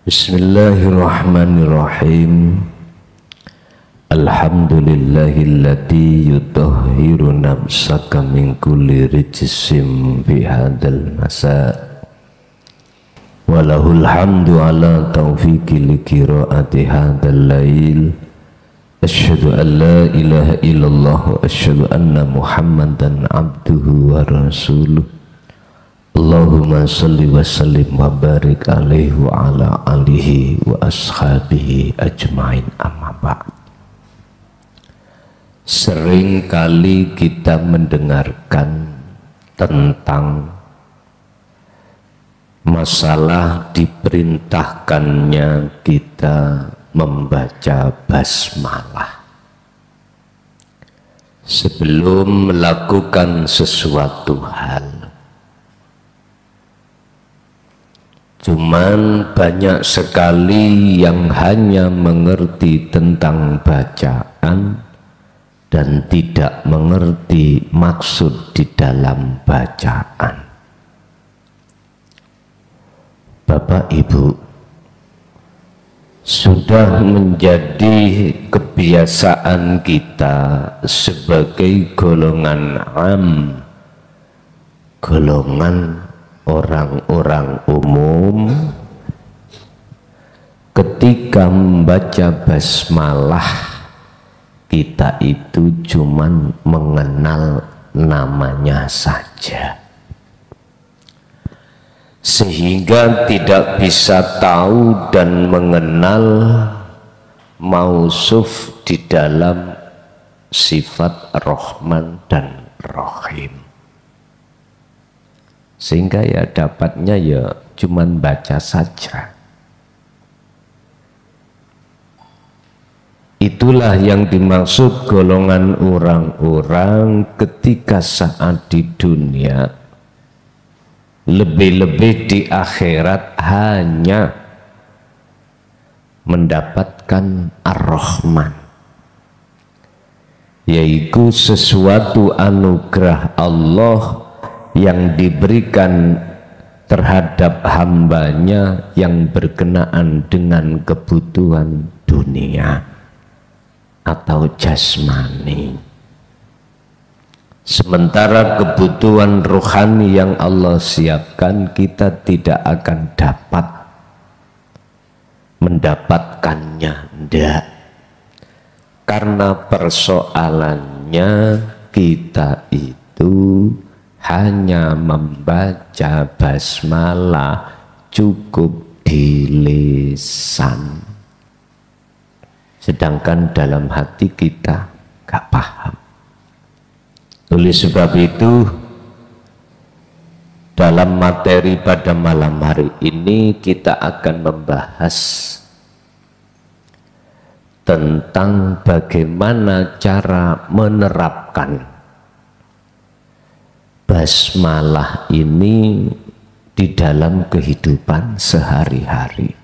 Bismillahirrahmanirrahim. Alhamdulillahilladzi yutahhiru nafsaka min kulli rijsim fi hadzal masa. Walahul hamdu ala taufiqi li qiraati hadzal lail. Asyhadu an la ilaha illallah wa asyhadu anna Muhammadan abduhu wa rasuluh. Allahumma salli wa sallim wa barik alaihi wa ala alihi wa ashabihi ajmain, amma ba'd. Sering kali kita mendengarkan tentang masalah diperintahkannya kita membaca basmalah sebelum melakukan sesuatu hal. Cuman banyak sekali yang hanya mengerti tentang bacaan dan tidak mengerti maksud di dalam bacaan. Bapak Ibu, sudah menjadi kebiasaan kita sebagai golongan golongan orang-orang umum, ketika membaca basmalah kita itu cuman mengenal namanya saja, sehingga tidak bisa tahu dan mengenal mausuf di dalam sifat Rahman dan Rahim. Sehingga ya dapatnya ya cuman baca saja. Itulah yang dimaksud golongan orang-orang ketika saat di dunia, lebih-lebih di akhirat, hanya mendapatkan Ar-Rahman, yaitu sesuatu anugerah Allah yang diberikan terhadap hambanya yang berkenaan dengan kebutuhan dunia atau jasmani. Sementara kebutuhan rohani yang Allah siapkan, kita tidak akan dapat mendapatkannya, ndak. Karena persoalannya kita itu hanya membaca basmalah cukup di lisan, sedangkan dalam hati kita gak paham. Oleh sebab itu, dalam materi pada malam hari ini kita akan membahas tentang bagaimana cara menerapkan basmalah ini di dalam kehidupan sehari-hari,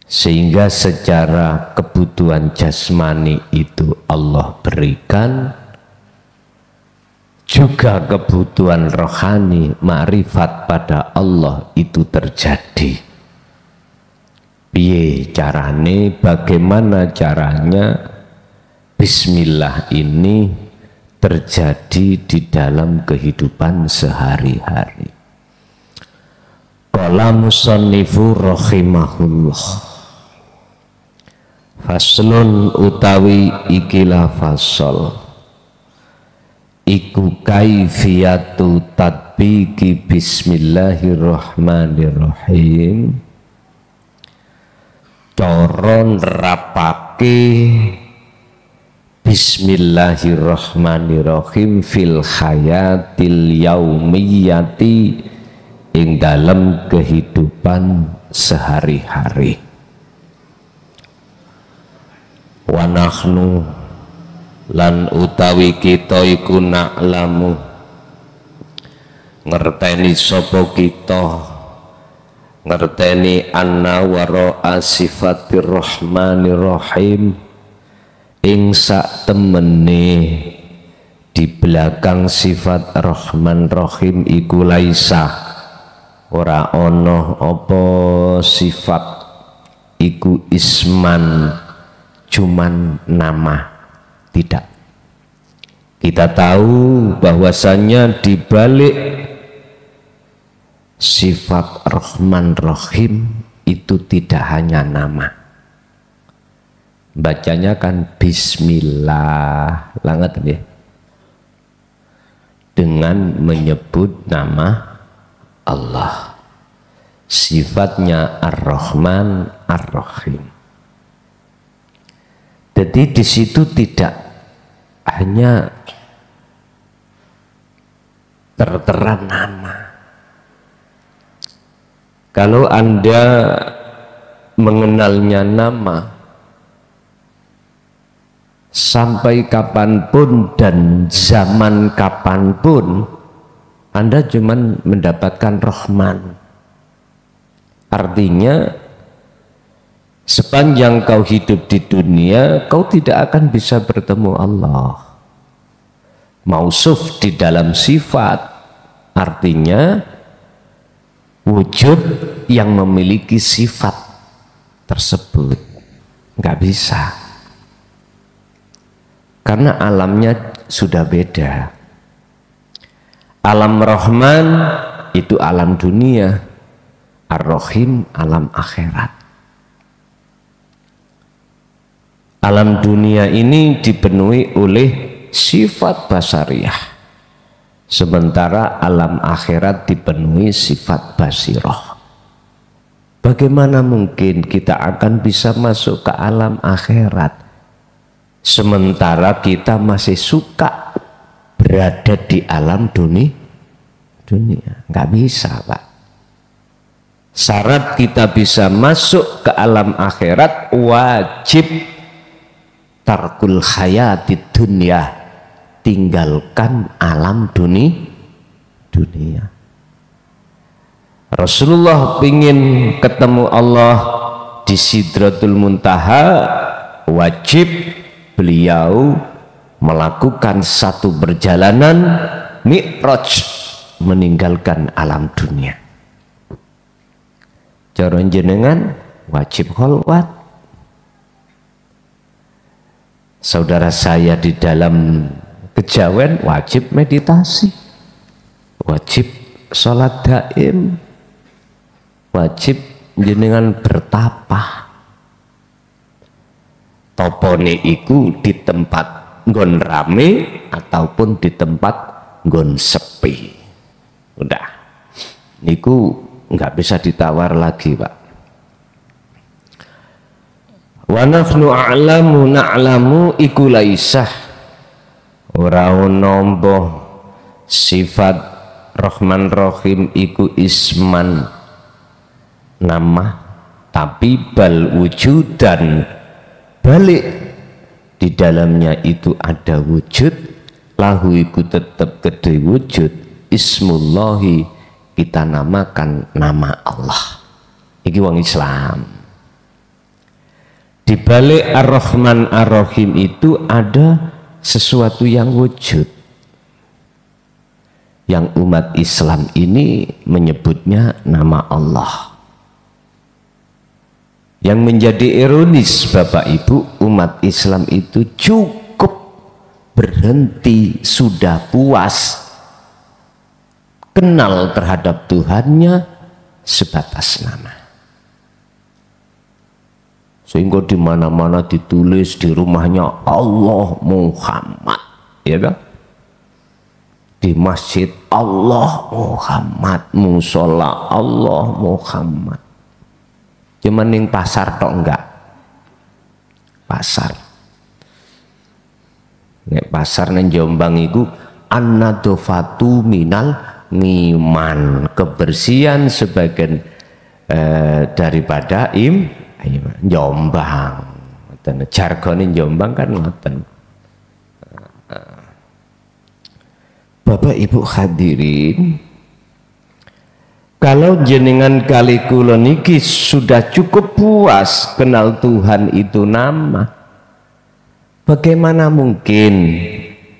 sehingga secara kebutuhan jasmani itu Allah berikan, juga kebutuhan rohani ma'rifat pada Allah itu terjadi. Piye carane, bagaimana caranya bismillah ini terjadi di dalam kehidupan sehari-hari. Qala musannifu rahimahullah, faslun utawi ikilah fasol iku kaifiyatu tatbiki bismillahirrahmanirrahim, cara nerapake bismillahirrahmanirrahim fil hayatil yaumiyati ing dalam kehidupan sehari-hari. Wa nahnu lan utawi kita iku na'lamu ngerteni sapa kita, ngerteni anna wara'a sifatir rahmanir rahim, ing sak temene di belakang sifat Rahman Rahim iku laisa ora ono apa sifat iku isman cuman nama, tidak. Kita tahu bahwasanya di balik sifat Rahman Rahim itu tidak hanya nama. Bacanya kan Bismillah, langat ya, dengan menyebut nama Allah. Sifatnya Ar-Rahman Ar-Rahim. Jadi di situ tidak hanya tertera nama. Kalau Anda mengenalnya nama, sampai kapanpun dan zaman kapanpun Anda cuma mendapatkan Rahman. Artinya sepanjang kau hidup di dunia, kau tidak akan bisa bertemu Allah. Mausuf di dalam sifat, artinya wujud yang memiliki sifat tersebut. Nggak bisa, karena alamnya sudah beda. Alam Rahman itu alam dunia, Ar-Rahim alam akhirat. Alam dunia ini dipenuhi oleh sifat basariyah, sementara alam akhirat dipenuhi sifat basirah. Bagaimana mungkin kita akan bisa masuk ke alam akhirat sementara kita masih suka berada di alam dunia? Nggak bisa, Pak. Syarat kita bisa masuk ke alam akhirat, wajib tarkul hayatid dunya, tinggalkan alam dunia. Rasulullah ingin ketemu Allah di Sidratul Muntaha, wajib beliau melakukan satu perjalanan Mi'raj, meninggalkan alam dunia. Cara jenengan wajib kholwat. Saudara saya di dalam kejawen wajib meditasi, wajib sholat daim, wajib jenengan bertapa. Topone iku di tempat nggon rame ataupun di tempat nggon sepi. Udah, niku nggak bisa ditawar lagi, Pak. Wa nafnu a'lamu na'lamu iku laisah, ora ono sifat Rahman Rahim iku isman nama, tapi bal wujudan, balik di dalamnya itu ada wujud, lahu iku tetap gede wujud, ismullahi, kita namakan nama Allah. Iki wong Islam. Di balik Ar-Rahman Ar-Rahim itu ada sesuatu yang wujud, yang umat Islam ini menyebutnya nama Allah. Yang menjadi ironis, Bapak Ibu, umat Islam itu cukup berhenti, sudah puas kenal terhadap Tuhannya sebatas nama. Sehingga di mana-mana ditulis di rumahnya Allah Muhammad, ya kan? Di masjid Allah Muhammad, musola Allah Muhammad. Cuman yang pasar tok enggak? Pasar. Nek pasar nang Jombang iku an-nadofatu minal ngiman, kebersihan sebagian daripada Jombang. Jargon Jombang kan ngoten. Bapak Ibu hadirin, kalau jenengan kali kula niki sudah cukup puas kenal Tuhan itu nama, bagaimana mungkin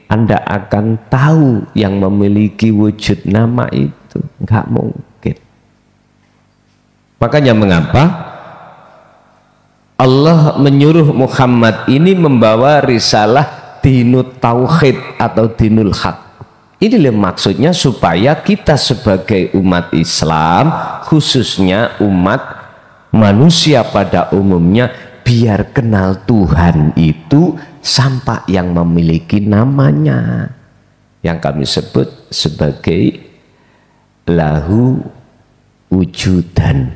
Anda akan tahu yang memiliki wujud nama itu? Enggak mungkin. Makanya mengapa Allah menyuruh Muhammad ini membawa risalah dinut tauhid atau dinul haq. Inilah maksudnya supaya kita sebagai umat Islam, khususnya umat manusia pada umumnya, biar kenal Tuhan itu sampai yang memiliki namanya, yang kami sebut sebagai lahu wujudan.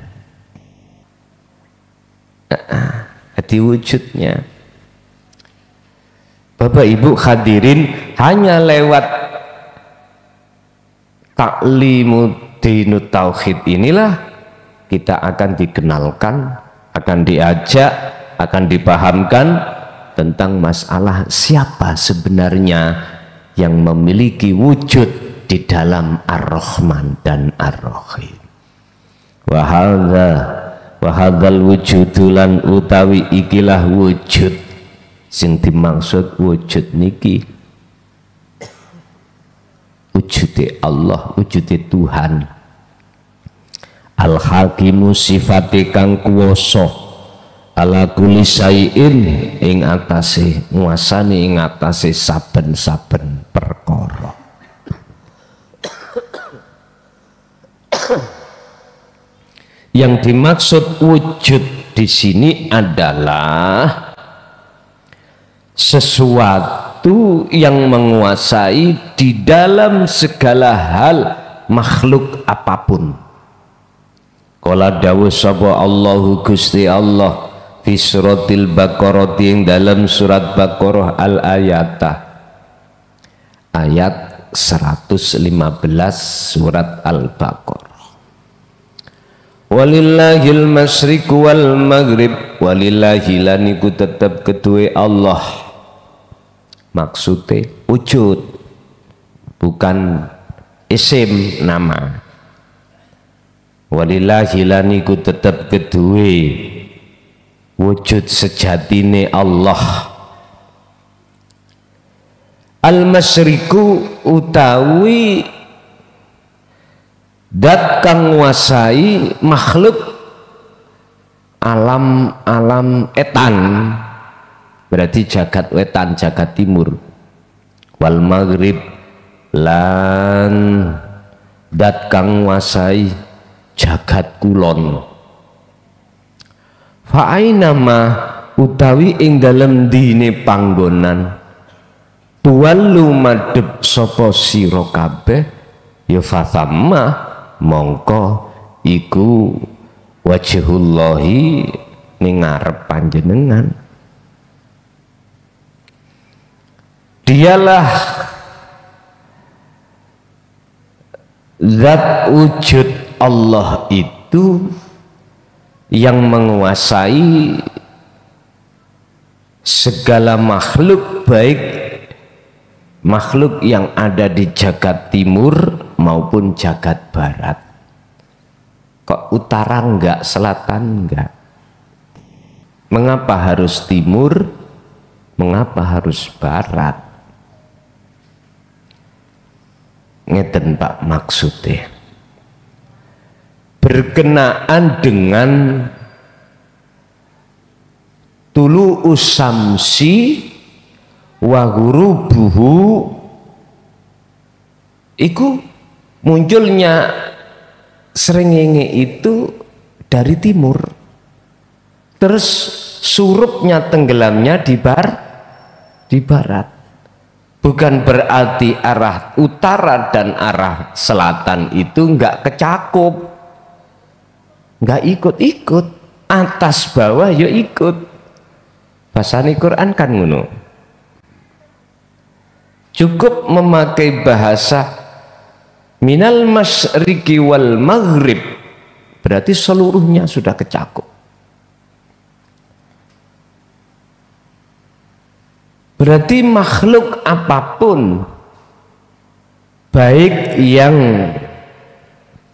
Hati wujudnya. Bapak Ibu hadirin, hanya lewat taklimu dinut tauhid inilah kita akan dikenalkan, akan diajak, akan dipahamkan tentang masalah siapa sebenarnya yang memiliki wujud di dalam Ar-Rahman dan Ar-Rahim. Wahadzal wujudulan utawi ikilah wujud sing dimaksud wujud niki wujude Allah, wujude Tuhan. Al-Hakimu sifate kang kuwasa ala kulli syai'in ing atase nguasani ing atase saben-saben perkara. Yang dimaksud wujud di sini adalah sesuatu yang menguasai di dalam segala hal makhluk apapun. Qala dawuh sapa Allahu Gusti Allah fi suratil Baqarah yang dalam surat Baqarah al-ayatah ayat 115 surat Al-Baqarah. Walillahil masyriqu wal maghrib, walillahi laniku tetap kedua Allah. Maksudnya wujud, bukan isim nama. Walillahi laniku tetap kedua wujud sejatine Allah. Al-masyriqu utawi dat kang nguasai makhluk alam etan, berarti jagat wetan, jagat timur. Wal maghrib lan dat kang nguasai jagat kulon. Fa ainama utawi ing dalem dine panggonan tuwallu madhep sapa sira kabeh ya fasamma mongko iku wajhullahi ning ngarep panjenengan. Dialah zat wujud Allah itu yang menguasai segala makhluk, baik makhluk yang ada di jagat timur maupun jagat barat. Kok utara enggak, selatan enggak? Mengapa harus timur? Mengapa harus barat? Ngeten Pak maksudnya. Berkenaan dengan tulu usamsi wa ghurubuhu, iku munculnya srengenge itu dari timur, terus surupnya tenggelamnya di barat. Bukan berarti arah utara dan arah selatan itu enggak kecakup, enggak ikut-ikut, atas bawah ya ikut. Bahasane Quran kan ngono. Cukup memakai bahasa minal masyriqi wal maghrib, berarti seluruhnya sudah kecakup. Berarti makhluk apapun, baik yang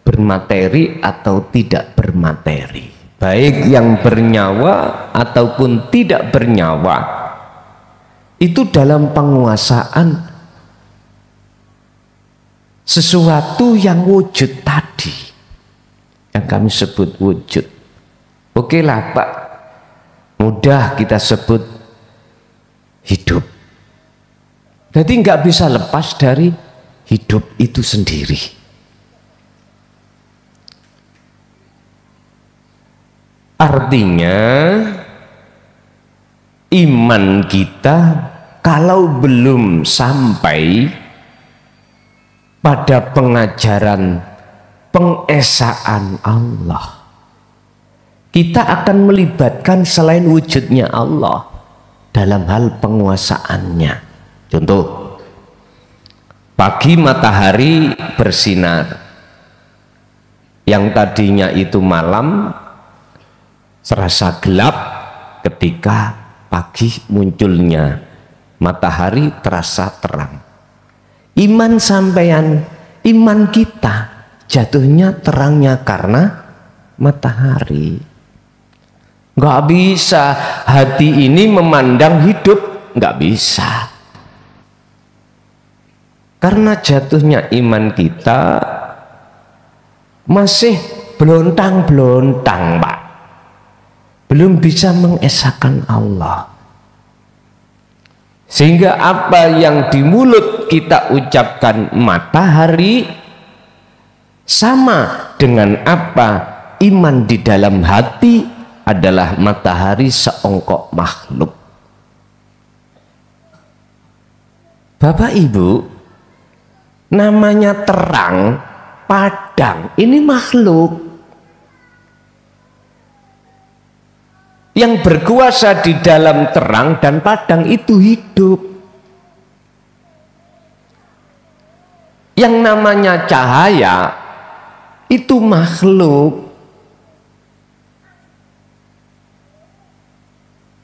bermateri atau tidak bermateri, baik yang bernyawa ataupun tidak bernyawa, itu dalam penguasaan sesuatu yang wujud tadi. yang kami sebut wujud. Oke lah Pak, mudah kita sebut hidup. Jadi nggak bisa lepas dari hidup itu sendiri. Artinya iman kita kalau belum sampai pada pengajaran pengesaan Allah, kita akan melibatkan selain wujudnya Allah dalam hal penguasaannya. Contoh, pagi matahari bersinar, yang tadinya itu malam serasa gelap, ketika pagi munculnya matahari terasa terang. Iman sampean, iman kita jatuhnya terangnya karena matahari. Nggak bisa hati ini memandang hidup, nggak bisa. Karena jatuhnya iman kita masih belontang-belontang, Pak. Belum bisa mengesahkan Allah. Sehingga apa yang di mulut kita ucapkan matahari sama dengan apa iman di dalam hati adalah matahari seongkok makhluk. Bapak Ibu, namanya terang, padang, ini makhluk. Yang berkuasa di dalam terang dan padang itu hidup. Yang namanya cahaya itu makhluk.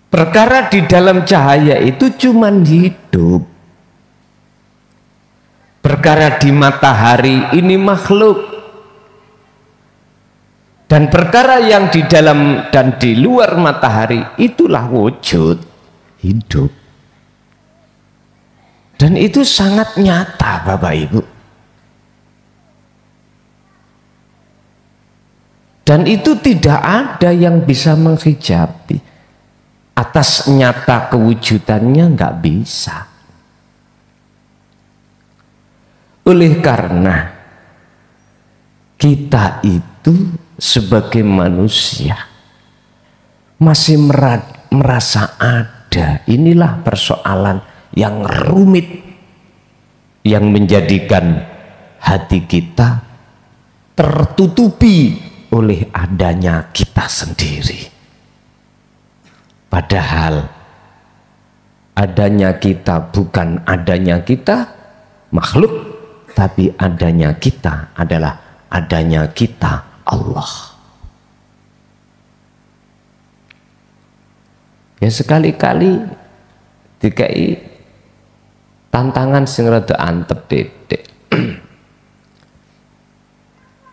Perkara di dalam cahaya itu cuman hidup. Perkara di matahari ini makhluk. Dan perkara yang di dalam dan di luar matahari itulah wujud hidup. Dan itu sangat nyata Bapak Ibu. Dan itu tidak ada yang bisa menghijabi. Atas nyata kewujudannya nggak bisa. Oleh karena kita itu sebagai manusia masih merasa ada. Inilah persoalan yang rumit yang menjadikan hati kita tertutupi oleh adanya kita sendiri. Padahal adanya kita bukan adanya kita makhluk, tapi adanya kita adalah adanya kita Allah. Ya sekali-kali dikai tantangan sing rada antep dedek.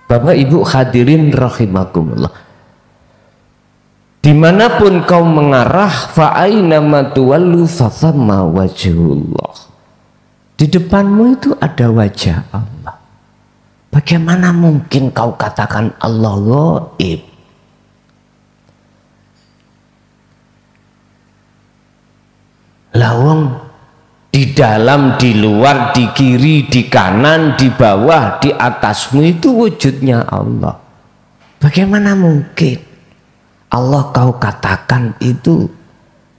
Bapak Ibu hadirin rahimakumullah, dimanapun kau mengarah, fa aina ma tuwallu fa thamma wajhullah. Di depanmu itu ada wajah Allah. Bagaimana mungkin kau katakan Allah gaib? Lawang di dalam, di luar, di kiri, di kanan, di bawah, di atasmu itu wujudnya Allah. Bagaimana mungkin Allah kau katakan itu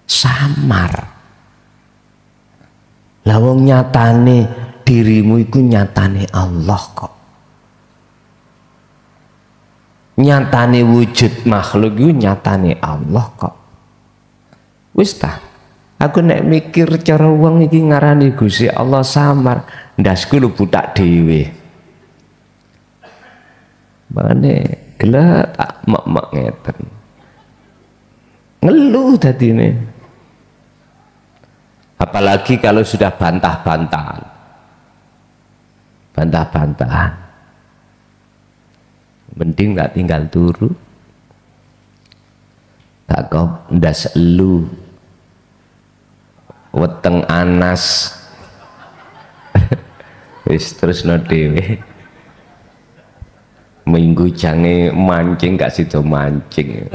samar? Lawang nyatane dirimu itu nyatane Allah kok. Nyatane wujud makhluk itu nyatane Allah kok. Wis ta, aku nek mikir cara wong iki ngarani Gusti Allah samar, ndasku lho butak dhewe. Mane gelek tak mek-mek ngeten. Ngeluh dadine. Apalagi kalau sudah bantah-bantahan. Bantah-bantahan. Mending tak tinggal turu, tak kau ndas elu weteng anas wis terus no dhewe. minggu jange mancing gak sido mancing.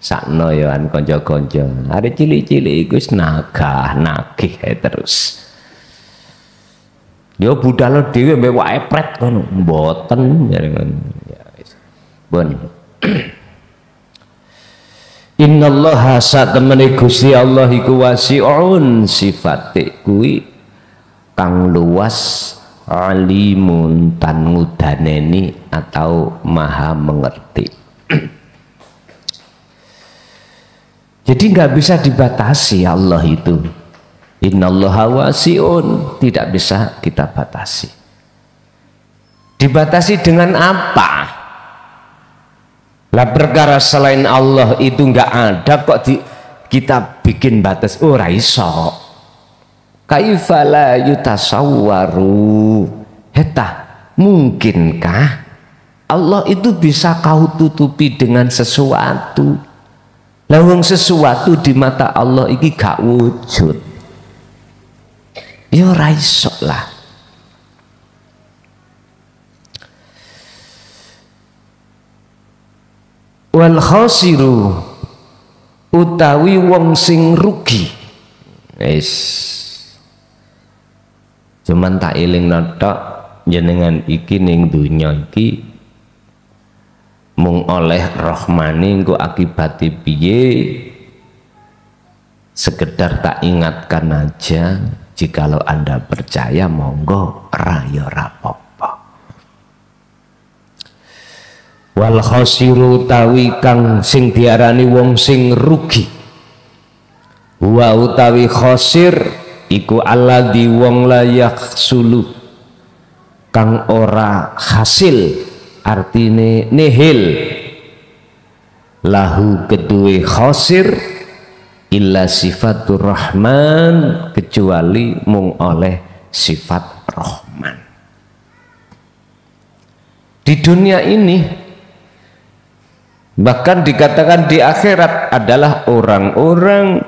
Sakno ya an kanca-kanca. Arek cilik-cilik iku wis nagih terus. Yo budal dhewe mbek wae pret ngono. Mboten ya wis. Bon. Innallaha satemene Gusti Allah iku wasi'un, sifate kuwi kang luas, alimun tan ngudaneni atau maha mengerti. Jadi nggak bisa dibatasi Allah itu. Innallaha wasi'un, tidak bisa kita batasi. Dibatasi dengan apa? Lah perkara selain Allah itu nggak ada kok kita bikin batas. Oh raiso. Kaifa la yutasawwaru. Heta, mungkinkah Allah itu bisa kau tutupi dengan sesuatu? Lawang sesuatu di mata Allah iki gak wujud. Ya ora iso lah. Wal khasiru utawi wong sing rugi. Wis. Cuman tak eling tok jenengan iki ning dunya iki mung oleh rahmani engko akibate piye, sekedar tak ingatkan aja. Jikalau Anda percaya monggo, ra ya ra apa-apa. Wal khasiru tawi kang sing diarani wong sing rugi, wa utawi khasir iku alladzi wong la yakhsulu kang ora hasil, artine nihil, lahu kedue khosir illa sifatur rahman, kecuali mung oleh sifat rahman. Di dunia ini bahkan dikatakan di akhirat adalah orang-orang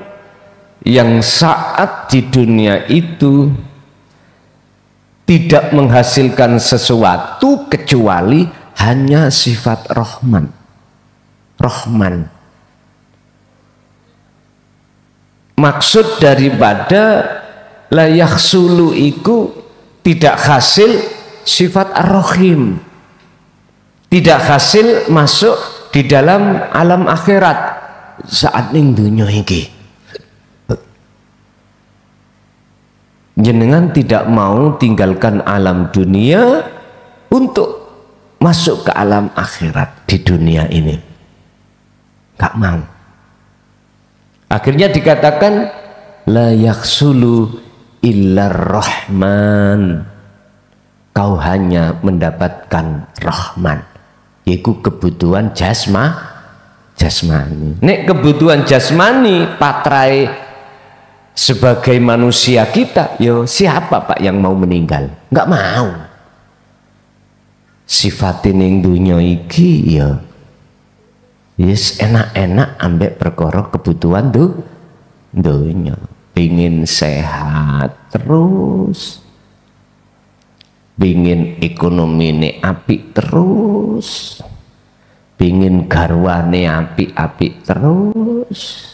yang saat di dunia itu tidak menghasilkan sesuatu kecuali hanya sifat Rahman. Rahman. Maksud daripada la yakhsulu iku tidak hasil sifat Ar-Rahim. Tidak hasil masuk di dalam alam akhirat saat ning dunya iki. Jenengan tidak mau tinggalkan alam dunia untuk masuk ke alam akhirat di dunia ini, gak mau. Akhirnya dikatakan la yakhsulu illa rahman, kau hanya mendapatkan rahman, yaitu kebutuhan jasmani. Nek kebutuhan jasmani patrai sebagai manusia kita, yo siapa Pak yang mau meninggal? Nggak mau. Sifatin yang dunia iki ya yes enak-enak ambek perkara kebutuhan dunia. Pingin sehat terus, pingin ekonomi ini apik terus, pingin garwane apik-apik terus,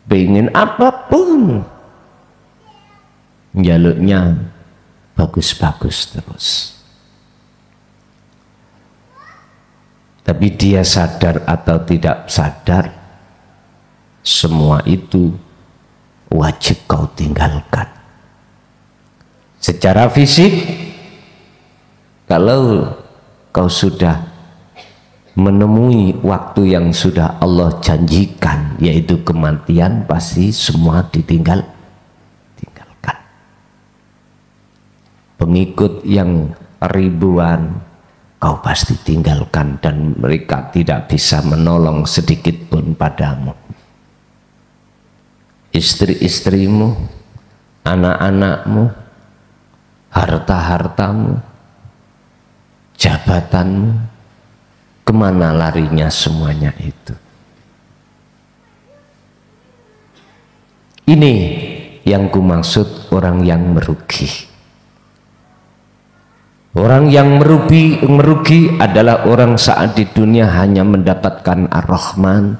pingin apapun jaluknya bagus-bagus terus. Tapi dia sadar atau tidak sadar, semua itu wajib kau tinggalkan. Secara fisik, kalau kau sudah menemui waktu yang sudah Allah janjikan, yaitu kematian, pasti semua tinggalkan. Pengikut yang ribuan kau pasti tinggalkan, dan mereka tidak bisa menolong sedikit pun padamu. Istri-istrimu, anak-anakmu, harta-hartamu, jabatanmu, kemana larinya semuanya itu? Ini yang kumaksud orang yang merugi. Orang yang merugi adalah orang saat di dunia hanya mendapatkan Ar-Rahman,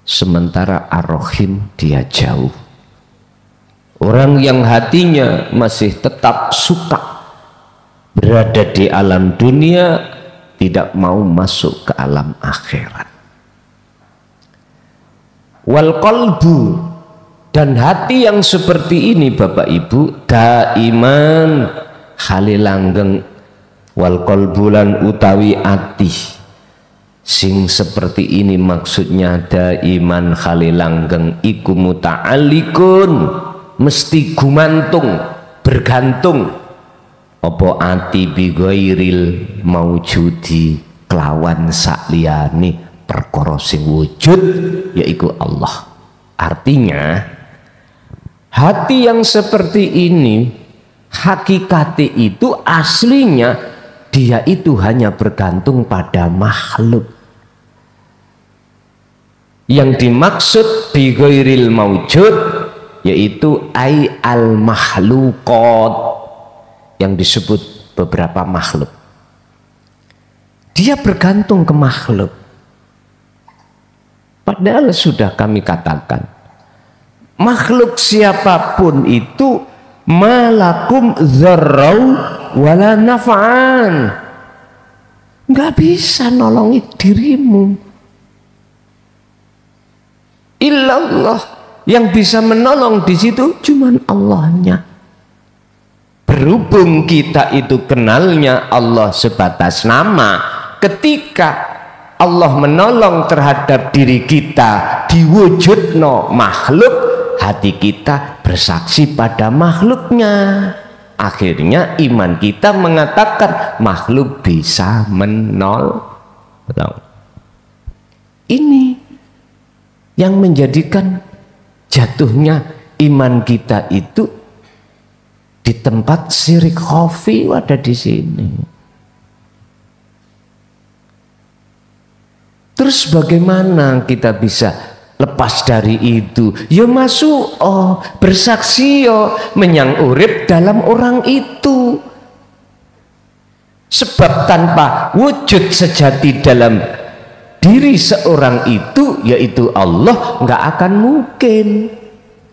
sementara Ar-Rahim dia jauh. Orang yang hatinya masih tetap suka berada di alam dunia, tidak mau masuk ke alam akhirat. Wal qalbu, dan hati yang seperti ini Bapak Ibu daiman halilanggeng, wal qalbulan utawi ati sing seperti ini maksudnya daiman halilanggeng iku muta'alliqun, mesti gumantung bergantung apa ati bi ghairil maujudi kelawan sakliyane perkara sing wujud yaiku Allah. Artinya hati yang seperti ini hakikatnya itu aslinya dia itu hanya bergantung pada makhluk. Yang dimaksud bi ghairil maujud yaitu ai al makhluqat, yang disebut beberapa makhluk. Dia bergantung ke makhluk. Padahal sudah kami katakan makhluk siapapun itu malakum dzarrau wala naf'an, nggak bisa nolongi dirimu. Illallah, yang bisa menolong di situ cuman Allahnya. Berhubung kita itu kenalnya Allah sebatas nama, ketika Allah menolong terhadap diri kita diwujudno makhluk, hati kita bersaksi pada makhluknya. Akhirnya iman kita mengatakan makhluk bisa menolong. Ini yang menjadikan jatuhnya iman kita itu di tempat syirik khafi ada di sini. Terus bagaimana kita bisa lepas dari itu? Ya masuk bersaksi menyang urip dalam orang itu. Sebab tanpa wujud sejati dalam diri seorang itu yaitu Allah, nggak akan mungkin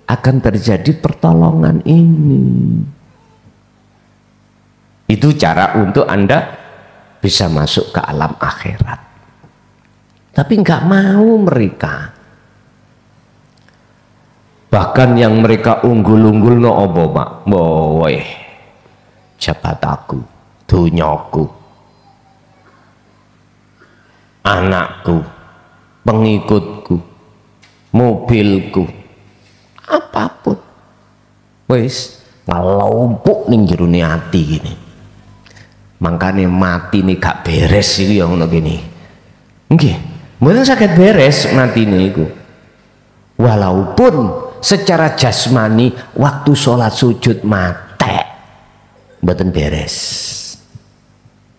akan terjadi pertolongan ini. Itu cara untuk Anda bisa masuk ke alam akhirat. Tapi nggak mau mereka. Bahkan yang mereka unggul-unggul no obo mak, boy, jabataku, dunyaku, anakku, pengikutku, mobilku, apapun, wis ngelompok ning jero ati gini. Makanya mati nih gak beres iki yang ngono gini. Nggih, mboten saged beres mati niku. Walaupun secara jasmani waktu sholat sujud mate mboten beres.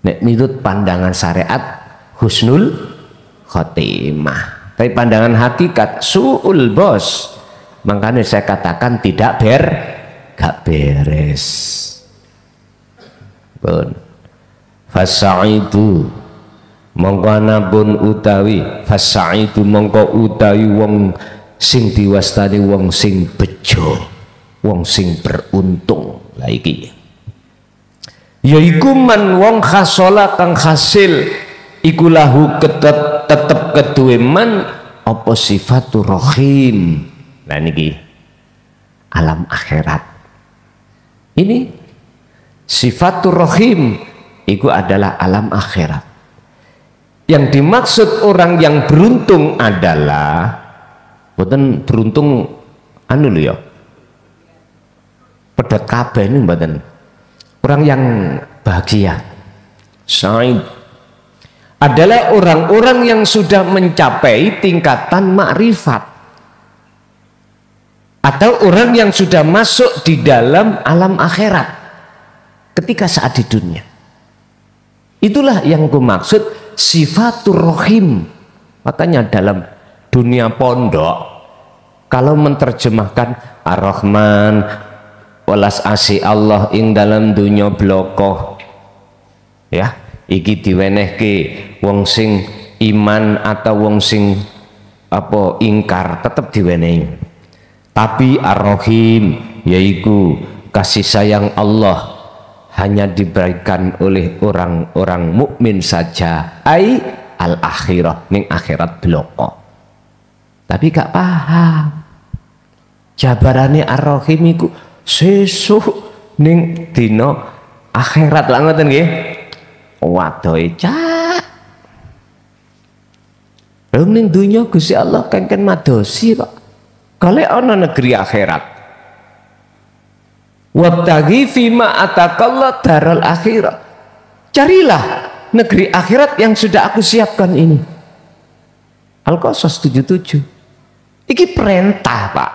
Nek menurut pandangan syariat husnul khotimah, tapi pandangan hakikat suul bos. Makanya saya katakan tidak gak beres. Pun fasaidu mongko anapun utawi fasaidu mongko utawi wong sing diwastani wong sing bejo, wong sing beruntung. Lah iki yaiku man wong khasola kang hasil iku lahu tetep keduwe man apa sifatur rahim. Nah niki alam akhirat ini sifatur rahim itu adalah alam akhirat. Yang dimaksud orang yang beruntung adalah mboten beruntung anu lho ya, pedot kabeh ini mboten. Orang yang bahagia, Sa'id, adalah orang-orang yang sudah mencapai tingkatan makrifat, atau orang yang sudah masuk di dalam alam akhirat ketika saat di dunia. Itulah yang kumaksud sifatur rahim. Makanya dalam dunia pondok kalau menerjemahkan Ar-Rahman welas asih Allah ing dalam dunia bloko Ya, iki diwenehke wong sing iman atau wong sing apa ingkar tetap diwenehi. Tapi Ar-Rahim yaitu kasih sayang Allah hanya diberikan oleh orang-orang mukmin saja, ai al-akhirah ning akhirat bloko. Tapi gak paham jabarane Ar-Rahim iku sesuk ning dina akhirat lah ngoten nggih. Wadohe cak. Lha ning dunya Gusti Allah kengken madosi kok. Kalih ana negeri akhirat. Wabtaghi fima atakallah daral akhirat. Carilah negeri akhirat yang sudah aku siapkan ini. Al-Qasas 77. Iki perintah, Pak.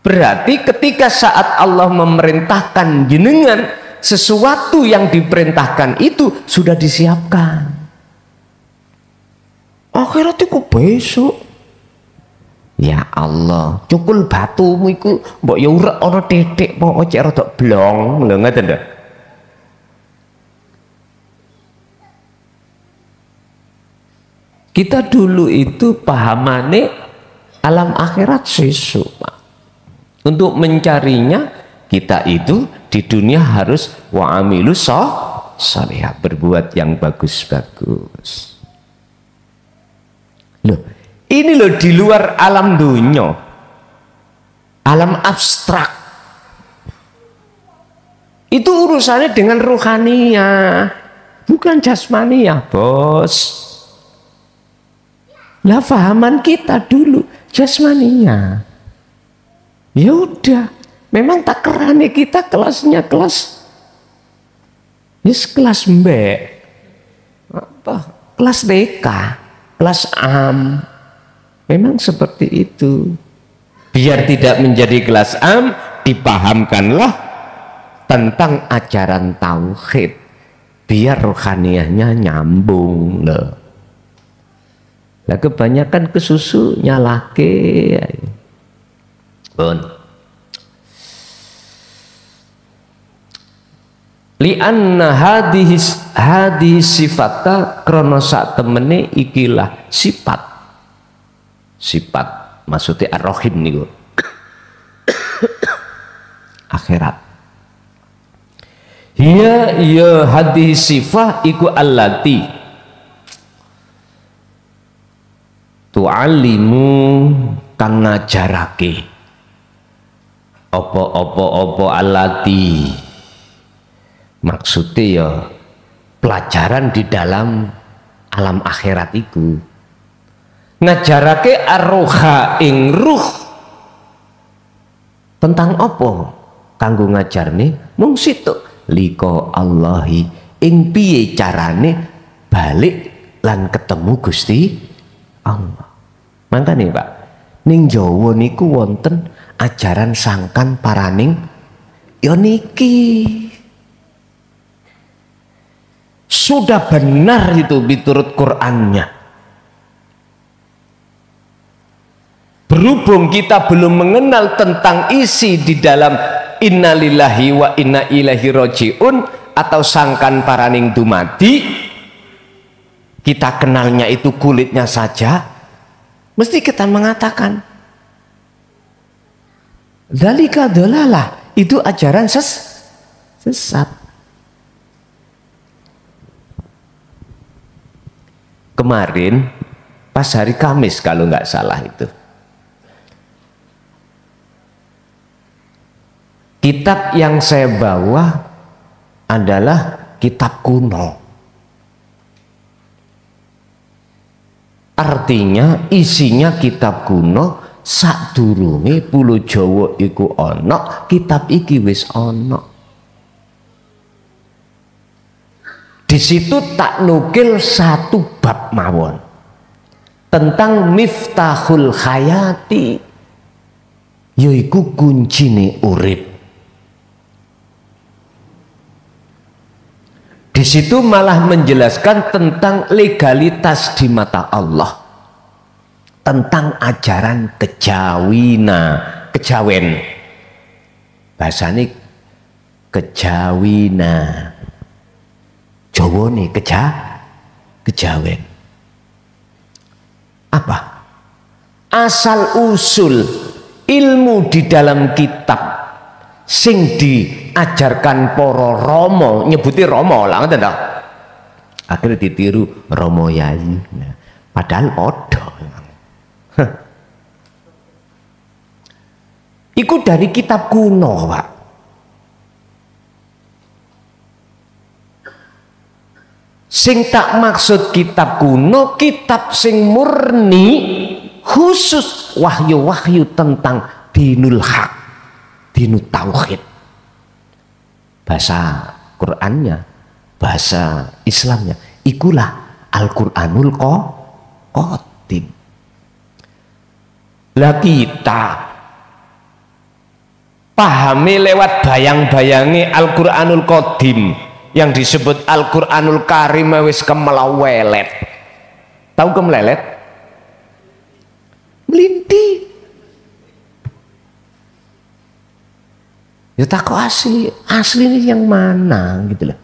Berarti ketika saat Allah memerintahkan jenengan, sesuatu yang diperintahkan itu sudah disiapkan. Akhirat itu besok. Ya Allah, cukul batumu iku mbok ya urek ana titik pokoke cek rada blong, lho ngoten lho. Kita dulu itu pahamane alam akhirat sesuk, Pak. Untuk mencarinya kita itu di dunia harus wa'amilus sholihah, berbuat yang bagus-bagus. Loh, ini loh di luar alam dunia, alam abstrak. Itu urusannya dengan ruhaniyah, bukan jasmaniyah, bos. Lah fahaman kita dulu jasmaniyah. Ya udah, memang takerane kita kelasnya kelas kelas mbek apa kelas TK, kelas am, memang seperti itu. Biar tidak menjadi kelas am, dipahamkanlah tentang ajaran tauhid, biar rohaniahnya nyambung loh. Lah kebanyakan kesusu nyalake pun. Lianna hadis sifata krono sak temene ikilah sifat maksudnya Ar-Rahim niku akhirat. Ya hadis sifat iku allati tu'allimu kang ngajarake opo alati, maksudnya ya pelajaran di dalam alam akhirat itu ngajarake arroha ing ruh tentang opo kanggo ngajarne mung situ liko Allahi ing piye carane balik lan ketemu Gusti Allah. Makanya Pak, ning Jawa niku wonten ajaran sangkan paraning ya niki sudah benar itu miturut Qur'annya. Berhubung kita belum mengenal tentang isi di dalam innalillahi wa inna ilaihi rajiun atau sangkan paraning dumadi, kita kenalnya itu kulitnya saja, mesti kita mengatakan dzalika dolalah, itu ajaran sesat. Kemarin pas hari Kamis kalau nggak salah itu, kitab yang saya bawa adalah kitab kuno. Artinya isinya kitab kuno. Sadurunge Pulo Jawa iku ana, kitab iki wis ana. Di situ tak nukil satu bab mawon tentang miftahul hayati, yaiku kuncine urip. Di situ malah menjelaskan tentang legalitas di mata Allah, tentang ajaran kejawen, bahasanya kejawina, Jawa nih kejawen. Apa? Asal usul ilmu di dalam kitab sing diajarkan para Rama, nyebuti Rama lah ngoten ta. Akhirnya ditiru Rama Yayi. Nah, padahal padha. Iku dari kitab kuno, Pak. Sing tak maksud kitab kuno, kitab sing murni khusus wahyu-wahyu tentang dinul haq, dinul tauhid. Bahasa Qur'annya, bahasa Islamnya, ikulah Al-Qur'anul Qadim. Lah kita pahami lewat bayang-bayangi Al-Qur'anul Qadim yang disebut Al-Qur'anul Karim wis kemelawelet. Tahu kemelelet? Melinti. Ya tak kok asli ini yang mana gitu loh.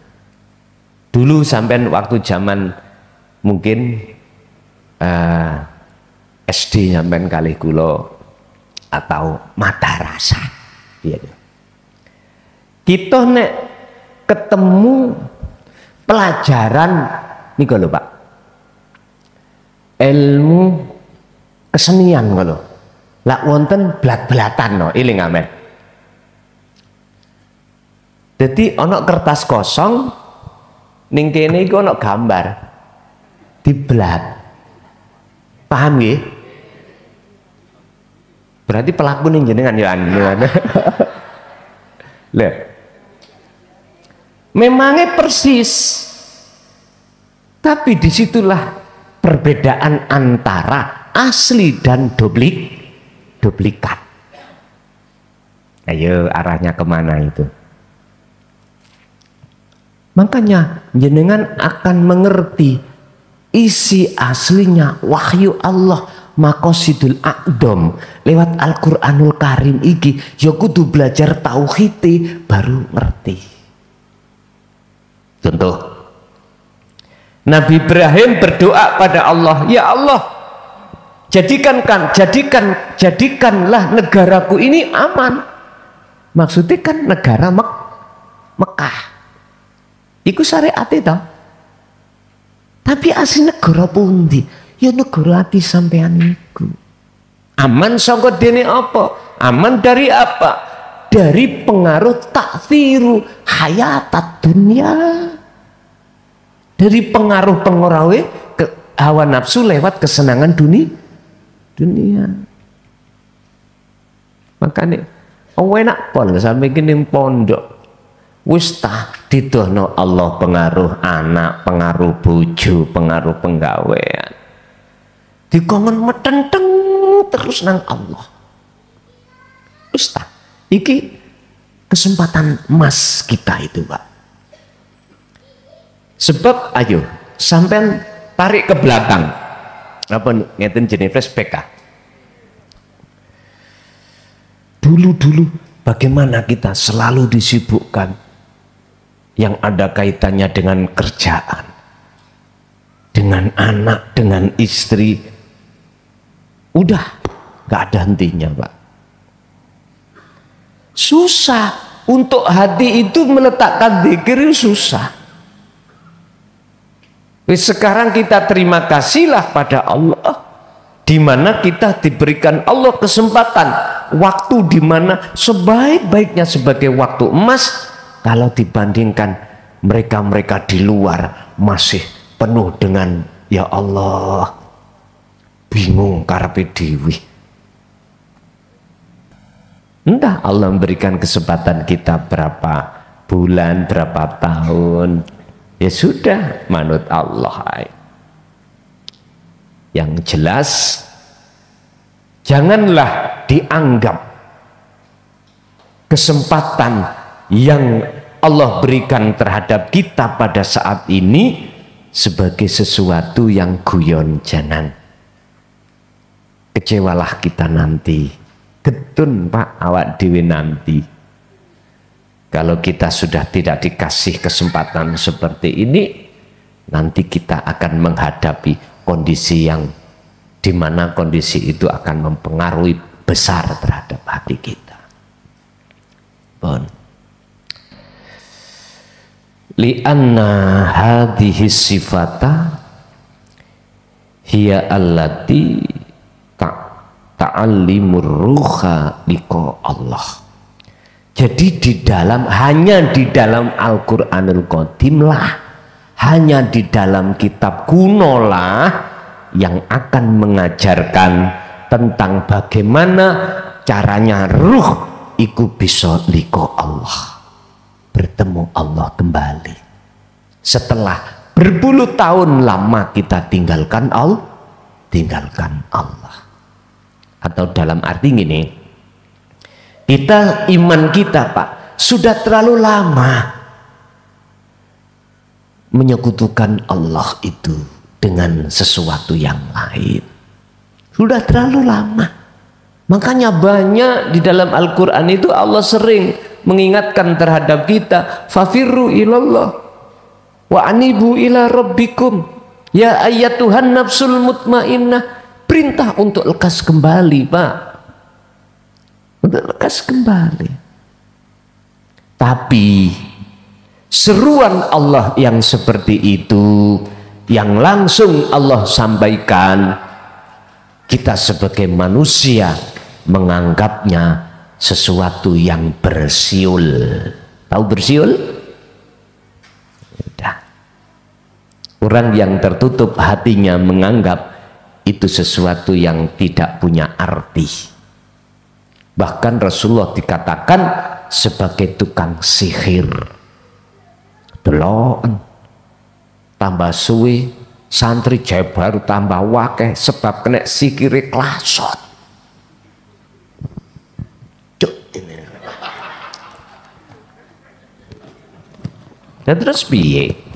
Dulu sampean waktu zaman mungkin SD sampean kali kula atau madrasah. Iya. Kita nek ketemu pelajaran nih kalau Pak, ilmu kesenian kalau lak wonten blat-blatan no, iling amen. Jadi ono kertas kosong ning kene iku ono gambar diblat. Paham nggih? Berarti pelaku ning jenengan ya anu. Lha memangnya persis, tapi disitulah perbedaan antara asli dan duplikat. Ayo arahnya kemana itu? Makanya jenengan akan mengerti isi aslinya wahyu Allah Maqasidul Aqdam lewat Al-Qur'anul Karim iki ya kudu belajar tauhid baru ngerti. Contoh, Nabi Ibrahim berdoa pada Allah, ya Allah, jadikanlah negaraku ini aman. Maksudnya kan negara Mekah. Iku syariat itu. Tapi asli negara pundi? Ya negara ati sampean iku. Aman saka dene apa? Aman dari apa? Dari pengaruh takfiru hayatat dunia, dari pengaruh ke hawa nafsu lewat kesenangan dunia. Makanya enak pol sampai gini pondok wis tah didono Allah pengaruh anak, pengaruh bojo, pengaruh penggawean, dikongen metenteng terus nang Allah. Wis tah iki kesempatan emas kita itu, Pak. Sebab ayo sampean tarik ke belakang. Apa ngeten jenenge flashback ah. Dulu bagaimana kita selalu disibukkan yang ada kaitannya dengan kerjaan, dengan anak, dengan istri. Udah gak ada hentinya, Pak. Susah untuk hati itu meletakkan zikir, susah. Sekarang kita terima kasihlah pada Allah, di mana kita diberikan Allah kesempatan waktu di mana sebaik-baiknya sebagai waktu emas kalau dibandingkan mereka-mereka di luar masih penuh dengan ya Allah bingung karepe dhewe. Entah Allah memberikan kesempatan kita berapa bulan, berapa tahun, ya sudah manut Allah. Yang jelas janganlah dianggap kesempatan yang Allah berikan terhadap kita pada saat ini sebagai sesuatu yang guyon janan. Kecewalah kita nanti. Getun Pak awak dewi nanti kalau kita sudah tidak dikasih kesempatan seperti ini, nanti kita akan menghadapi kondisi yang dimana kondisi itu akan mempengaruhi besar terhadap hati kita. Bon. Li'anna hadhihi sifata hiya allati ta'allimur ruha liqa Allah. Jadi hanya di dalam Al-Qur'anul Qadim lah, hanya di dalam kitab kuno lah yang akan mengajarkan tentang bagaimana caranya ruh iku bisa liqa Allah, bertemu Allah kembali setelah berpuluh tahun lama kita tinggalkan Allah. Atau dalam arti gini, iman kita Pak sudah terlalu lama menyekutukan Allah itu dengan sesuatu yang lain, sudah terlalu lama. Makanya banyak di dalam Al-Quran itu Allah sering mengingatkan terhadap kita, fafirru ilallah wa anibu ila rabbikum ya ayyatuhan nafsul mutmainnah. Perintah untuk lekas kembali, Pak, untuk lekas kembali. Tapi seruan Allah yang seperti itu yang langsung Allah sampaikan, kita sebagai manusia menganggapnya sesuatu yang bersiul. Tahu bersiul? Udah. Orang yang tertutup hatinya menganggap itu sesuatu yang tidak punya arti. Bahkan Rasulullah dikatakan sebagai tukang sihir. Deloken tambah suwi santri baru tambah wakeh sebab kena sikire klasot. Cuk ini. Dan terus piye?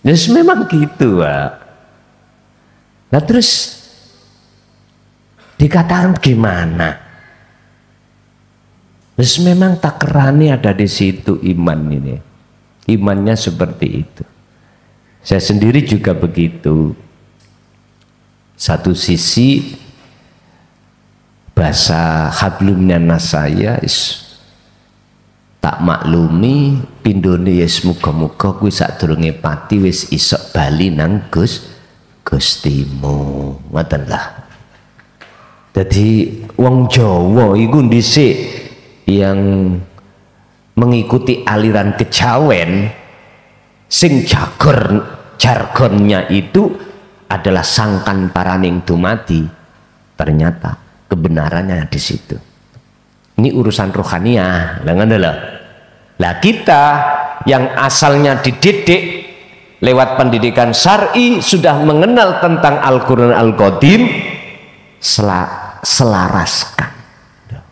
Terus memang gitu, Pak. Nah terus dikatakan gimana? Terus memang takerane ada di situ iman ini. Imannya seperti itu. Saya sendiri juga begitu. Satu sisi bahasa hablum minas saya tak maklumi pindone yes muga-muga kuwi sadurunge pati wis isok bali nang Gustimu. Ngoten lah. Dadi wong Jawa iku dhisik yang mengikuti aliran kejawen sing jargonnya itu adalah sangkan paraning dumadi. Ternyata kebenarannya di situ. Ini urusan rohaniah, lah kita yang asalnya dididik lewat pendidikan syar'i sudah mengenal tentang Al-Quran Al-Qadim, selaraskan.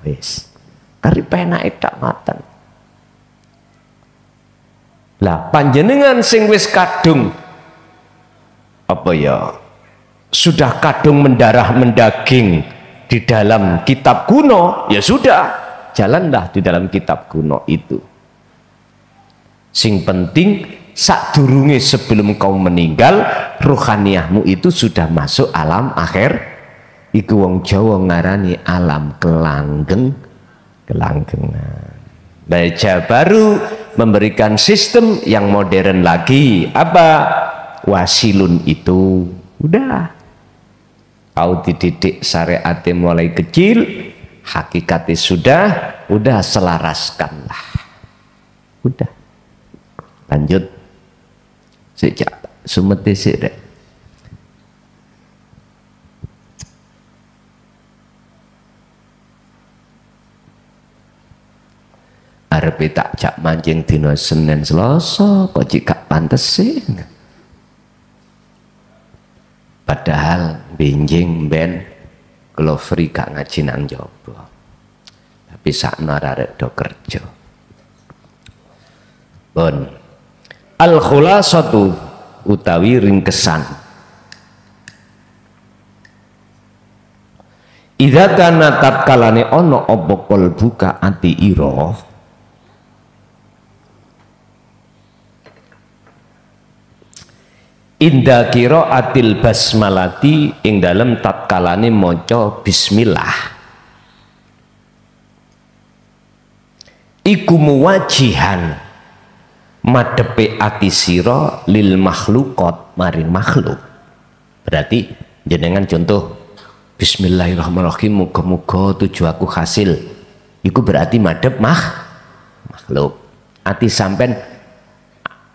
Wis, kari penake tak maten. Lah panjenengan sing wis kadung apa ya? Sudah kadung mendarah mendaging di dalam kitab kuno, ya sudah, jalanlah di dalam kitab kuno itu. Sing penting sadurunge sebelum kau meninggal, rohaniahmu itu sudah masuk alam akhir. Iku wong Jawa ngarani alam kelanggengan. Baca baru memberikan sistem yang modern lagi. Apa? Wasilun itu udah. Kau dididik syariatnya mulai kecil, hakikatnya udah selaraskanlah. Udah. Lanjut. Sejak sumete sik rek. Arep tak jak mancing dina Senin Selasa kok cik pantes sih. Padahal benjing ben kalau free gak ngaji nang jopo. Tapi sakno arek do kerja. Bon. Al khulasatu utawi ringkesan. Idza kana tatkalane ana apa kalbuka ati ira inda qiraatil basmalati ing dalem tatkalane maca bismillah iku muwajihan madepe ati sira lil makhluqat maring makhluk. Berarti jenengan contoh bismillahirrahmanirrahim muga-muga tujuanku hasil iku berarti madhep makhluk. Ati sampean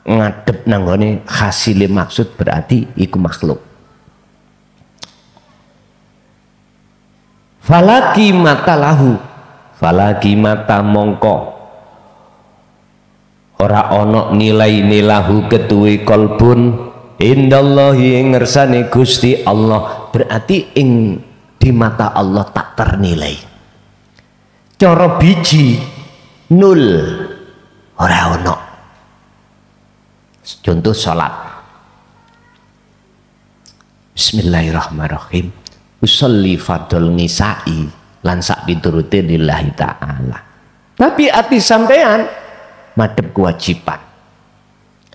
ngadep nanggone hasilnya maksud berarti iku makhluk. Falaki mata lahu, falaki mata mongko ora ono nilai-nilahu ketuwe kolbun indallahi ing ngersane Gusti Allah, berarti ing di mata Allah tak ternilai. Cara biji nul ora ono. Contoh sholat bismillahirrahmanirrahim usolli fadol ngisai lan sak pituruti lillahi ta'ala, tapi ati sampean madhep kewajiban,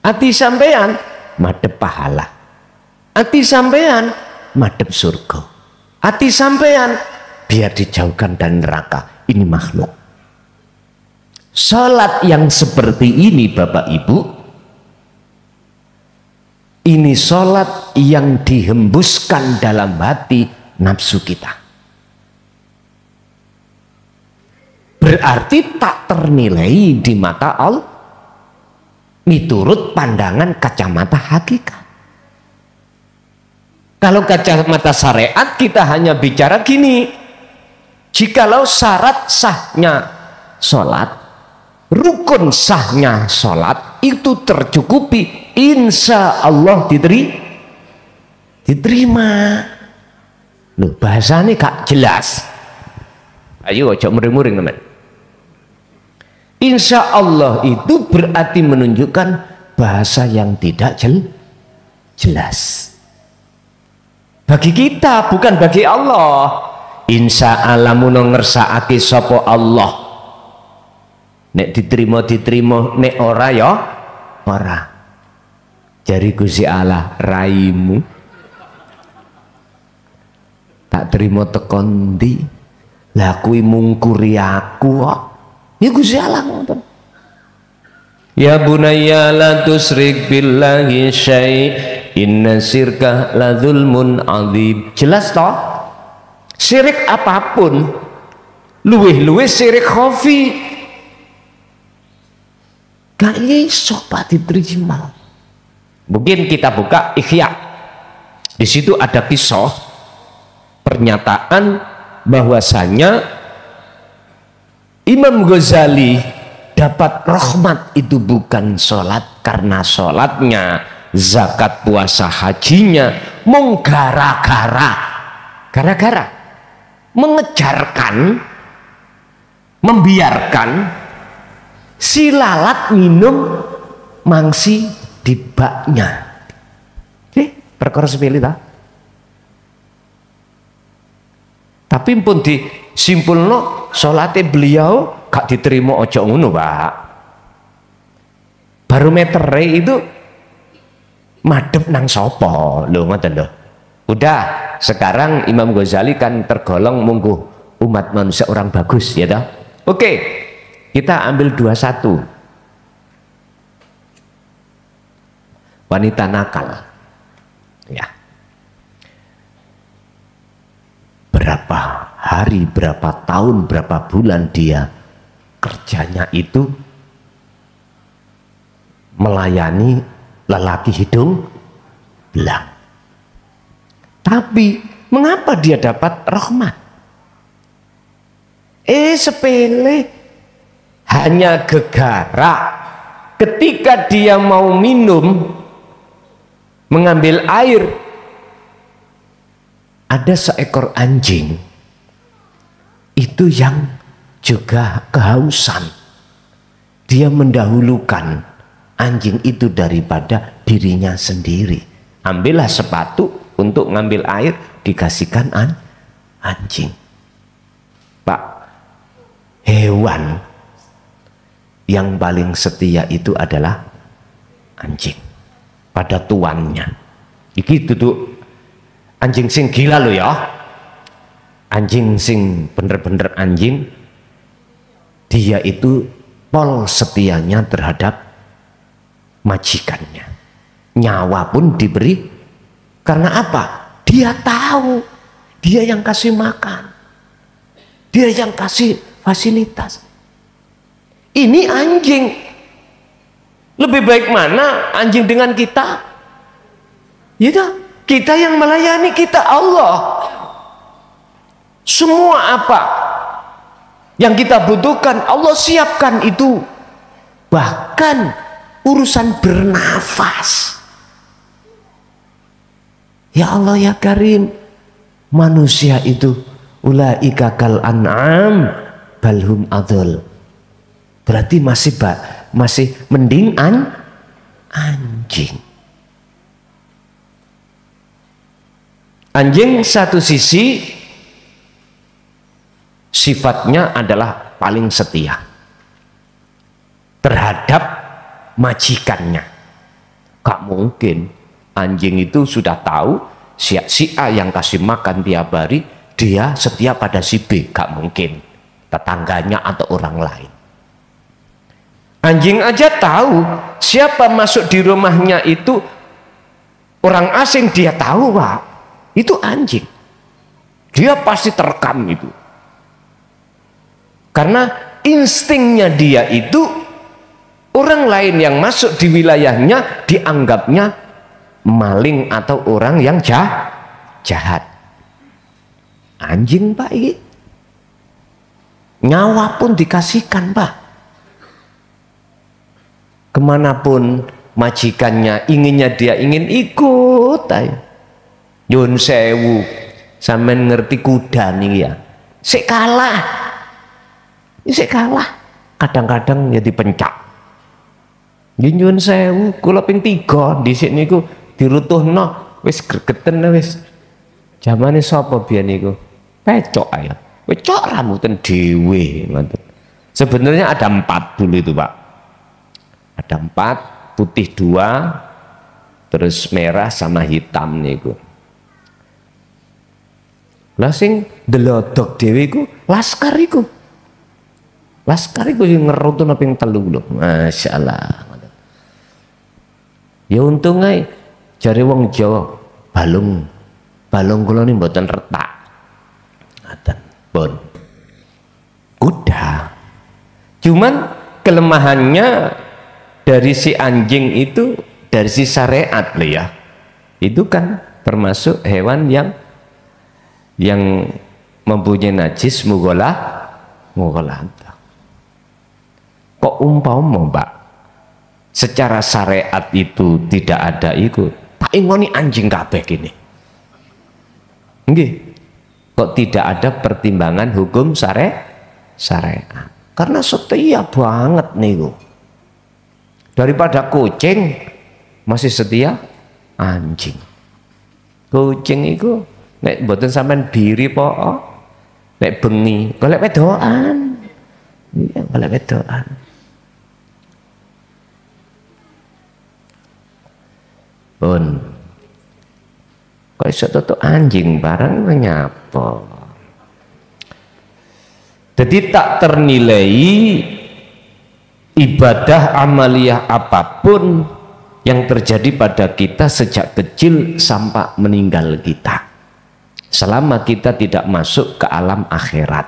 ati sampean madhep pahala, ati sampean madhep surga, ati sampean biar dijauhkan dari neraka. Ini makhluk. Sholat yang seperti ini Bapak Ibu, ini sholat yang dihembuskan dalam hati nafsu kita, berarti tak ternilai di mata Allah miturut pandangan kacamata hakikat. Kalau kacamata syariat kita hanya bicara gini, jikalau syarat sahnya sholat, rukun sahnya sholat itu tercukupi, insya Allah diterima. Loh, bahasanya gak jelas. Ayo ojo muring-muring teman. Insya Allah itu berarti menunjukkan bahasa yang tidak jelas bagi kita, bukan bagi Allah. Insya Allah muno ngersakake sapa Allah, nek diterima nek ora ya ora. Jari Gusti Allah, raimu tak terima tekon ndi, lah kuwi mungkuri aku kok. Ya Gusti Allah ngoten. Ya bunayya la tusrik billahi syai inna syirka la dzulmun adzim. Jelas toh? Syirik apapun, luwih-luwih syirik khafi gak iso diterima. Mungkin kita buka Ihya, di situ ada kisah pernyataan bahwasanya Imam Ghazali dapat rahmat itu bukan sholat karena sholatnya, zakat, puasa, hajinya mung gara-gara mengejarkan, membiarkan si lalat minum mangsi di baknya. Perkara sepele ta? Tapi pun disimpulno salate beliau gak diterima, ojo ngono, Pak. Barometer itu madhep nang sapa lho, ngoten lho. Udah, sekarang Imam Ghazali kan tergolong mungguh umat manusia orang bagus, ya toh? Oke, kita ambil 21. Wanita nakal. Ya. Berapa hari, berapa tahun, berapa bulan dia kerjanya itu melayani lelaki hidung belang. Tapi mengapa dia dapat rahmat? Sepele, hanya gegara ketika dia mau minum, mengambil air, ada seekor anjing itu yang juga kehausan. Dia mendahulukan anjing itu daripada dirinya sendiri. Ambillah sepatu untuk ngambil air, dikasihkan anjing. Pak, hewan yang paling setia itu adalah anjing pada tuannya. Iki duduk anjing sing gila lo ya. Anjing sing bener-bener anjing, dia itu pol setianya terhadap majikannya. Nyawa pun diberi. Karena apa? Dia tahu, dia yang kasih makan, dia yang kasih fasilitas. Ini anjing. Lebih baik mana anjing dengan kita? Ya, kita yang melayani, kita Allah. Semua apa yang kita butuhkan Allah siapkan itu. Bahkan urusan bernafas. Ya Allah ya Karim, manusia itu ulaika kal an'am balhum adol. Berarti masih mending anjing. Anjing satu sisi sifatnya adalah paling setia terhadap majikannya. Gak mungkin anjing itu sudah tahu si A yang kasih makan tiap hari, dia setia pada si B. Gak mungkin, tetangganya atau orang lain. Anjing aja tahu siapa masuk di rumahnya itu orang asing, dia tahu Pak. Itu anjing. Dia pasti terekam itu. Karena instingnya dia itu orang lain yang masuk di wilayahnya dianggapnya maling atau orang yang jahat. Anjing Pak ini. Nyawa pun dikasihkan Pak. Kemanapun majikannya inginnya dia ingin ikut ayo. Nyun sewu sampean ngerti kuda nih ya, sik kalah kadang-kadang ya dipencak. Nyun sewu kula ping 3 dhisik niku dirutuhno wis gregeten wis. Jamane sapa biyen niku? Pecok ayo. Pecok rambutan dhewe ngoten. Sebenarnya ada 4 dulu itu Pak. Ada 4, putih 2, terus merah sama hitam niku. Lah sing delodok dhewe iku laskar iku. Laskar iku sing ngerutun ping 3 lho. Masyaallah. Ya untung ae jare wong Jawa balung kula ni mboten retak. Ngaten pun. Kuda. Cuman kelemahannya dari si anjing itu, dari si syariat loh ya, itu kan termasuk hewan yang mempunyai najis mughaladzah. Kok umpama Pak secara syariat itu tidak ada itu, tak ingoni anjing kabeh gini. Nggih. Kok tidak ada pertimbangan hukum syariat? Karena setia banget niku. Daripada kucing masih setia anjing. Kucing itu nek mboten sampean biri po, nek bengi golek wedokan. Iya, golek wedokan. Pun kok iso tutuk anjing barang nyapa. Jadi tak ternilai ibadah amaliyah apapun yang terjadi pada kita sejak kecil sampai meninggal kita, selama kita tidak masuk ke alam akhirat.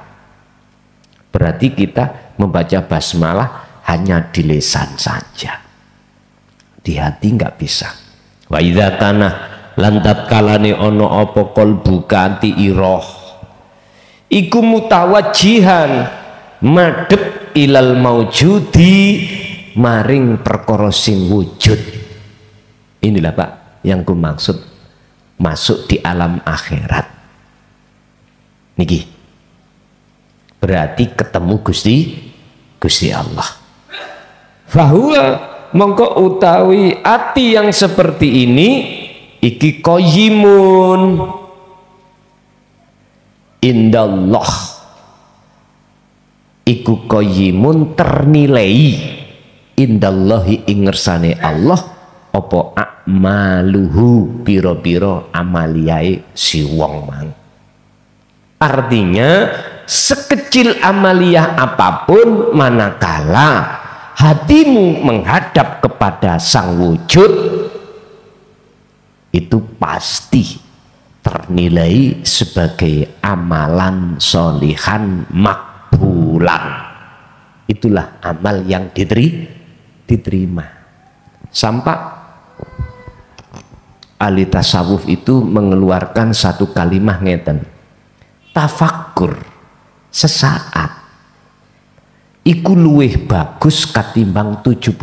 Berarti kita membaca basmalah hanya di lisan saja, di hati nggak bisa. Wa idza tanah lantat kalane ono apa qalbu kanti iroh iku mutawajjihan madhep ilal maujudi maring perkara sing wujud. Inilah Pak yang ku maksud masuk di alam akhirat niki, berarti ketemu Gusti Allah. Fahuwa mongko utawi ati yang seperti ini iki qayyimun indallah, iku qayyimun ternilai indallahi ing ngersane Allah apa a'maluhu, piro-piro amaliyai si wong mang. Artinya sekecil amaliyah apapun, manakala hatimu menghadap kepada sang wujud, itu pasti ternilai sebagai amalan solihan makbulan. Itulah amal yang diterima. Sampai ahli tasawuf itu mengeluarkan satu kalimat ngeten, tafakkur sesaat iku luwih bagus katimbang 70.000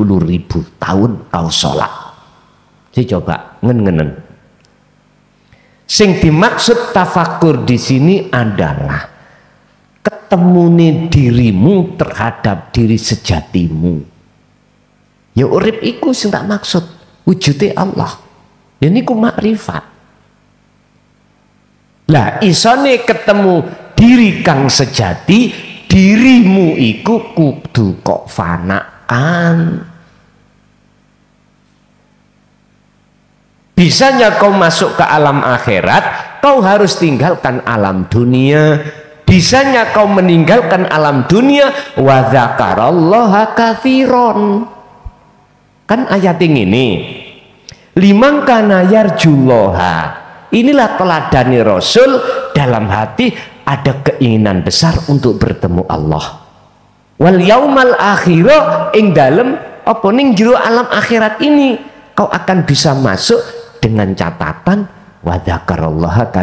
tahun kau sholat. Coba ngenen. Sing dimaksud tafakur di sini adalah ketemune dirimu terhadap diri sejatimu. Ya urip iku sing tak maksud, wujude Allah. Ya niku makrifat. Lah isone ketemu diri kang sejati, dirimu iku kudu kok fanaan. Bisanya kau masuk ke alam akhirat, kau harus tinggalkan alam dunia. Bisanya kau meninggalkan alam dunia, wa dzakarallaha katsiron. Kan ayat ini, liman kana yarjullaha. Inilah teladani Rasul, dalam hati ada keinginan besar untuk bertemu Allah. Wal yaumal akhirah, ing dalem apa ning jero alam akhirat ini kau akan bisa masuk dengan catatan wa dzakarallaha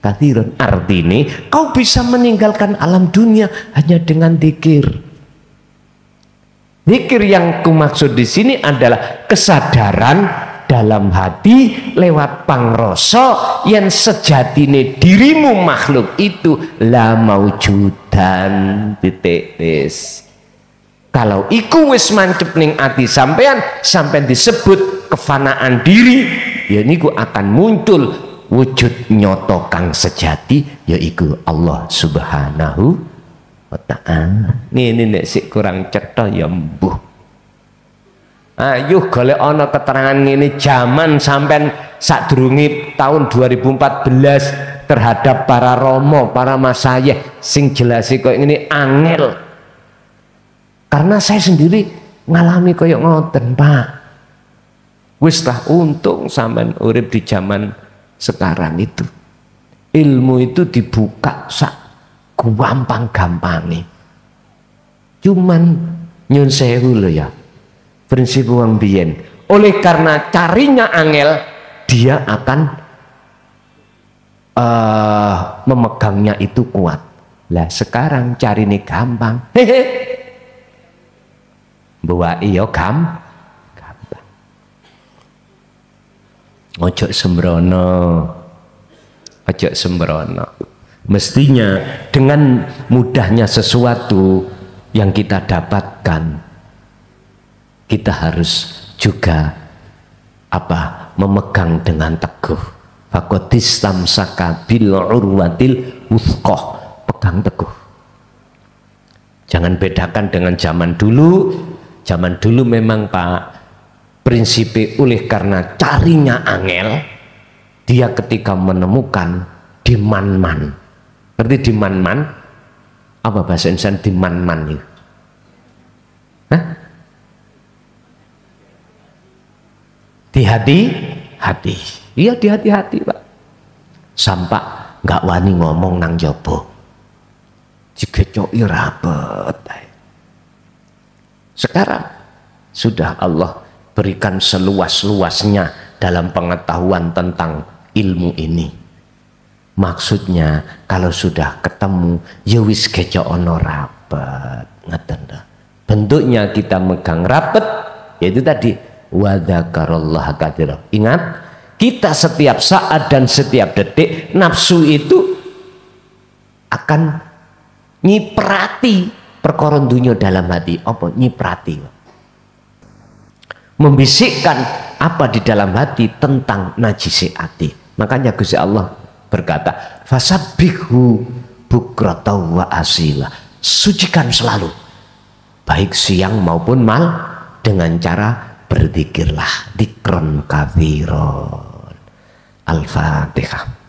katsiran. Artinya kau bisa meninggalkan alam dunia hanya dengan zikir. Zikir yang kumaksud di sini adalah kesadaran dalam hati lewat pangrasa yang sejatine dirimu makhluk itu la maujudan titis. Kalau iku wis mancep ning ati sampean disebut kefanaan diri, ya niku akan muncul wujud nyoto kang sejati, yaiku Allah Subhanahu wa ta'ala. Ini nek sik kurang cetha ya mbuh. Ayo golek ana keterangan ngene jaman sampean sadurunge tahun 2014 terhadap para romo, para masayih sing jelase koyo ngene angel. Karena saya sendiri ngalami koyo ngoten, Pak. Wis lah untung sampean urip di zaman sekarang itu. Ilmu itu dibuka sak gampang-gampangnya. Cuman nyun sewu lho ya. Prinsip wong biyen. Oleh karena carinya angel, dia akan memegangnya itu kuat. Lah sekarang cari ini gampang. Hehe. Bawa iyo gampang. Ojo sembrono. Ojo sembrono. Mestinya dengan mudahnya sesuatu yang kita dapatkan, kita harus juga memegang dengan teguh. Fakotis tamsaka bil urwatil wuthqah. Pegang teguh. Jangan bedakan dengan zaman dulu. Zaman dulu memang Pak, prinsipnya oleh karena carinya angel, dia ketika menemukan diman-man. Berarti diman-man apa bahasa Indonesia diman-man itu? Hah? Di hati. Iya di hati-hati Pak. Sampai nggak wani ngomong nang jopo. Digecoki rapet. Sekarang sudah Allah berikan seluas-luasnya dalam pengetahuan tentang ilmu ini. Maksudnya kalau sudah ketemu ya wis gecok ono rapet, ngeten dah. Bentuknya kita megang rapet, yaitu tadi wa dzakarallaha katsiran. Ingat, kita setiap saat dan setiap detik nafsu itu akan nyiprati perkara dunya dalam hati. Apa nyiprati? Membisikkan apa di dalam hati tentang najisi hati. Makanya Gusti Allah berkata, fasabbihu bukrata wa asila. Sucikan selalu, baik siang maupun malam, dengan cara berzikirlah dzikron katsiron. Al-Fatihah.